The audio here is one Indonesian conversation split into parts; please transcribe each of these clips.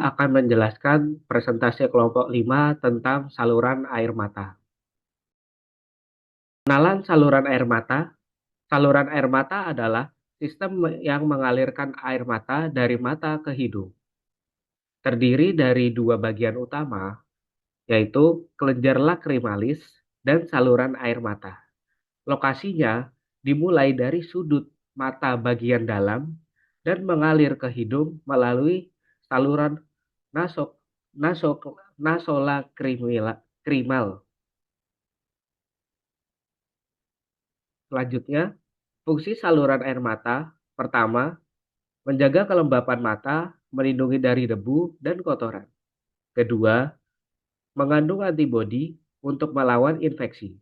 akan menjelaskan presentasi kelompok 5 tentang saluran air mata. Kenalan saluran air mata. Saluran air mata adalah sistem yang mengalirkan air mata dari mata ke hidung. Terdiri dari dua bagian utama, yaitu kelenjar lacrimalis dan saluran air mata. Lokasinya dimulai dari sudut mata bagian dalam dan mengalir ke hidung melalui saluran nasok, nasok, nasolacrimal. Selanjutnya, fungsi saluran air mata. Pertama, menjaga kelembapan mata, melindungi dari debu dan kotoran. Kedua, mengandung antibodi untuk melawan infeksi.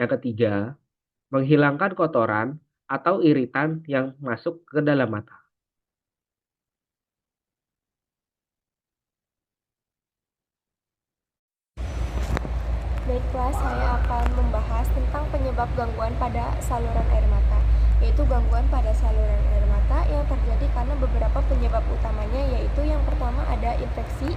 Yang ketiga, menghilangkan kotoran atau iritan yang masuk ke dalam mata. Baiklah, saya akan membahas tentang penyebab gangguan pada saluran air mata, yaitu gangguan pada saluran air mata yang terjadi karena beberapa penyebab utamanya, yaitu yang pertama ada infeksi.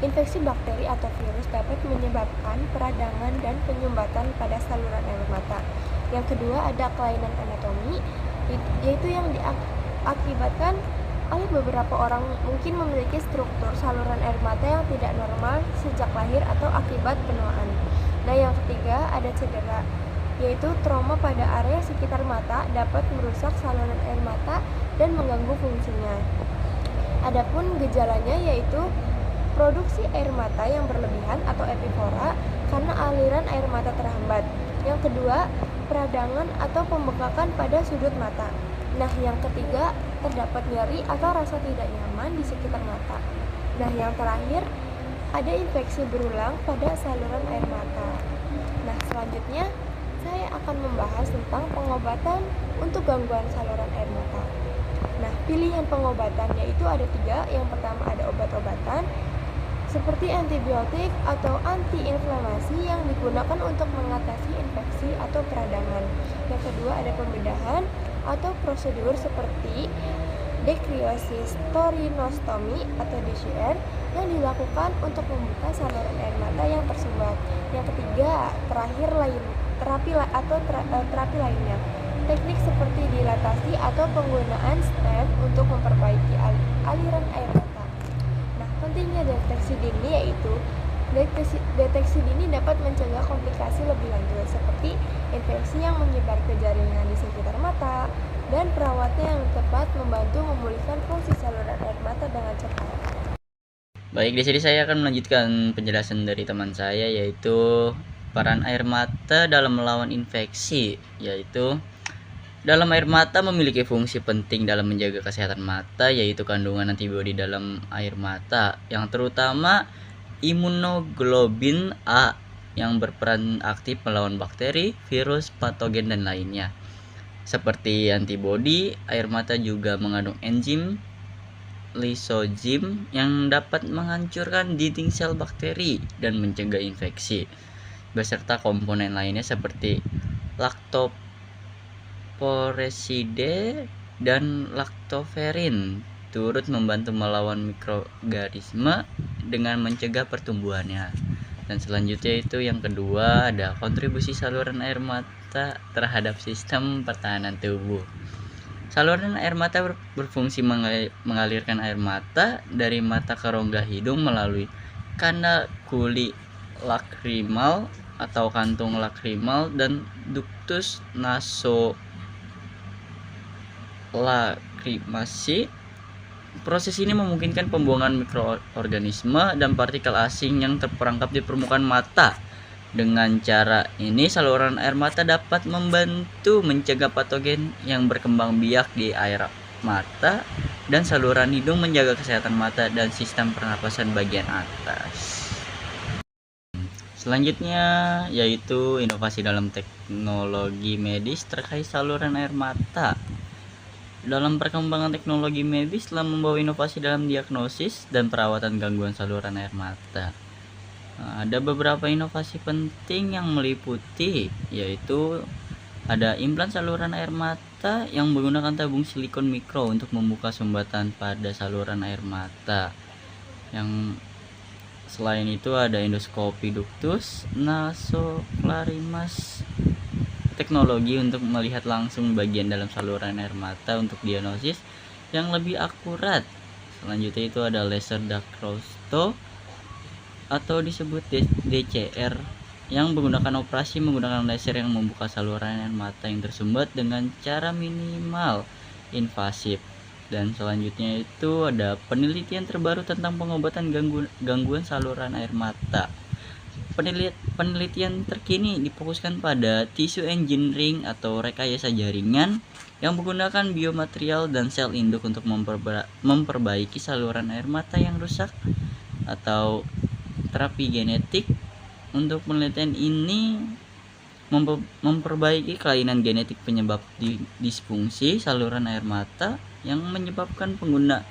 Infeksi bakteri atau virus dapat menyebabkan peradangan dan penyumbatan pada saluran air mata. Yang kedua ada kelainan anatomi, yaitu yang diakibatkan oleh beberapa orang mungkin memiliki struktur saluran air mata yang tidak normal sejak lahir atau akibat penuaan. Nah, yang ketiga ada cedera, yaitu trauma pada area sekitar mata dapat merusak saluran air mata dan mengganggu fungsinya. Adapun gejalanya yaitu produksi air mata yang berlebihan atau epifora karena aliran air mata terhambat. Yang kedua, peradangan atau pembengkakan pada sudut mata. Nah, yang ketiga, terdapat nyeri atau rasa tidak nyaman di sekitar mata. Nah, yang terakhir, ada infeksi berulang pada saluran air mata. Nah, selanjutnya saya akan membahas tentang pengobatan untuk gangguan saluran air mata. Nah, pilihan pengobatan yaitu ada 3. Yang pertama ada obat-obatan seperti antibiotik atau antiinflamasi yang digunakan untuk mengatasi infeksi atau peradangan. Yang kedua ada pembedahan atau prosedur seperti dekriosistorinostomi atau DCR yang dilakukan untuk membuka saluran air mata yang tersumbat. Yang ketiga, terapi lainnya. Teknik seperti dilatasi atau penggunaan stent untuk memperbaiki aliran air mata. Nah, pentingnya deteksi dini yaitu deteksi dini dapat mencegah komplikasi lebih lanjut seperti infeksi yang menyebar ke jaringan di sekitar mata, dan perawatan yang tepat membantu memulihkan fungsi saluran air mata dengan cepat. Baik, di sini saya akan melanjutkan penjelasan dari teman saya, yaitu peran air mata dalam melawan infeksi. Yaitu dalam air mata memiliki fungsi penting dalam menjaga kesehatan mata, yaitu kandungan antibodi dalam air mata yang terutama imunoglobin A yang berperan aktif melawan bakteri, virus, patogen dan lainnya. Seperti antibodi, air mata juga mengandung enzim lisozim yang dapat menghancurkan dinding sel bakteri dan mencegah infeksi, beserta komponen lainnya seperti laktoporeside dan laktoferin turut membantu melawan mikroorganisme dengan mencegah pertumbuhannya. Dan selanjutnya itu yang kedua ada kontribusi saluran air mata terhadap sistem pertahanan tubuh. Saluran air mata berfungsi mengalirkan air mata dari mata ke rongga hidung melalui kanal kuli lakrimal atau kantung lakrimal dan ductus nasolakrimasi. Proses ini memungkinkan pembuangan mikroorganisme dan partikel asing yang terperangkap di permukaan mata. Dengan cara ini, saluran air mata dapat membantu mencegah patogen yang berkembang biak di air mata, dan saluran hidung menjaga kesehatan mata dan sistem pernapasan bagian atas. Selanjutnya yaitu inovasi dalam teknologi medis terkait saluran air mata. Dalam perkembangan teknologi medis telah membawa inovasi dalam diagnosis dan perawatan gangguan saluran air mata. Ada beberapa inovasi penting yang meliputi, yaitu ada implan saluran air mata yang menggunakan tabung silikon mikro untuk membuka sumbatan pada saluran air mata. Yang selain itu ada endoskopi ductus nasoclarimas, teknologi untuk melihat langsung bagian dalam saluran air mata untuk diagnosis yang lebih akurat. Selanjutnya itu ada laser dacrosto atau disebut DCR yang menggunakan operasi menggunakan laser yang membuka saluran air mata yang tersumbat dengan cara minimal invasif. Dan selanjutnya itu ada penelitian terbaru tentang pengobatan gangguan saluran air mata. Penelitian terkini difokuskan pada tissue engineering atau rekayasa jaringan yang menggunakan biomaterial dan sel induk untuk memperbaiki saluran air mata yang rusak atau terapi genetik. Untuk penelitian ini memperbaiki kelainan genetik penyebab disfungsi saluran air mata yang menyebabkan pengguna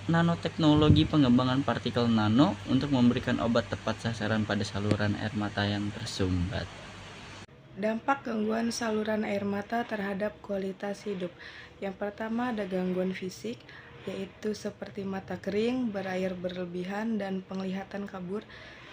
nanoteknologi pengembangan partikel nano untuk memberikan obat tepat sasaran pada saluran air mata yang tersumbat. Dampak gangguan saluran air mata terhadap kualitas hidup. Yang pertama ada gangguan fisik, yaitu seperti mata kering, berair berlebihan, dan penglihatan kabur.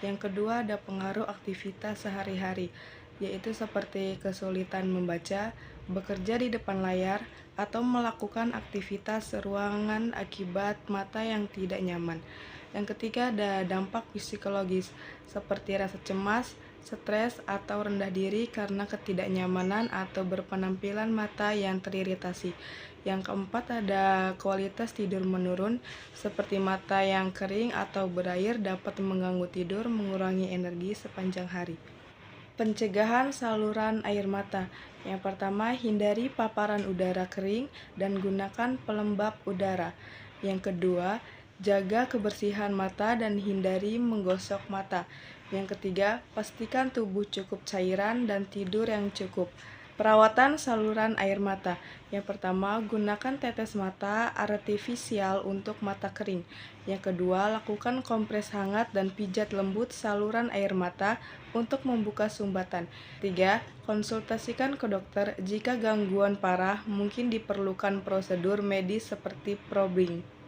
Yang kedua ada pengaruh aktivitas sehari-hari, yaitu seperti kesulitan membaca, bekerja di depan layar, atau melakukan aktivitas ruangan akibat mata yang tidak nyaman. Yang ketiga ada dampak psikologis, seperti rasa cemas, stres, atau rendah diri karena ketidaknyamanan atau berpenampilan mata yang teriritasi. Yang keempat ada kualitas tidur menurun, seperti mata yang kering atau berair dapat mengganggu tidur, mengurangi energi sepanjang hari. Pencegahan saluran air mata. Yang pertama, hindari paparan udara kering dan gunakan pelembab udara. Yang kedua, jaga kebersihan mata dan hindari menggosok mata. Yang ketiga, pastikan tubuh cukup cairan dan tidur yang cukup. Perawatan saluran air mata. Yang pertama, gunakan tetes mata artifisial untuk mata kering. Yang kedua, lakukan kompres hangat dan pijat lembut saluran air mata untuk membuka sumbatan. 3. Konsultasikan ke dokter jika gangguan parah, mungkin diperlukan prosedur medis seperti probing.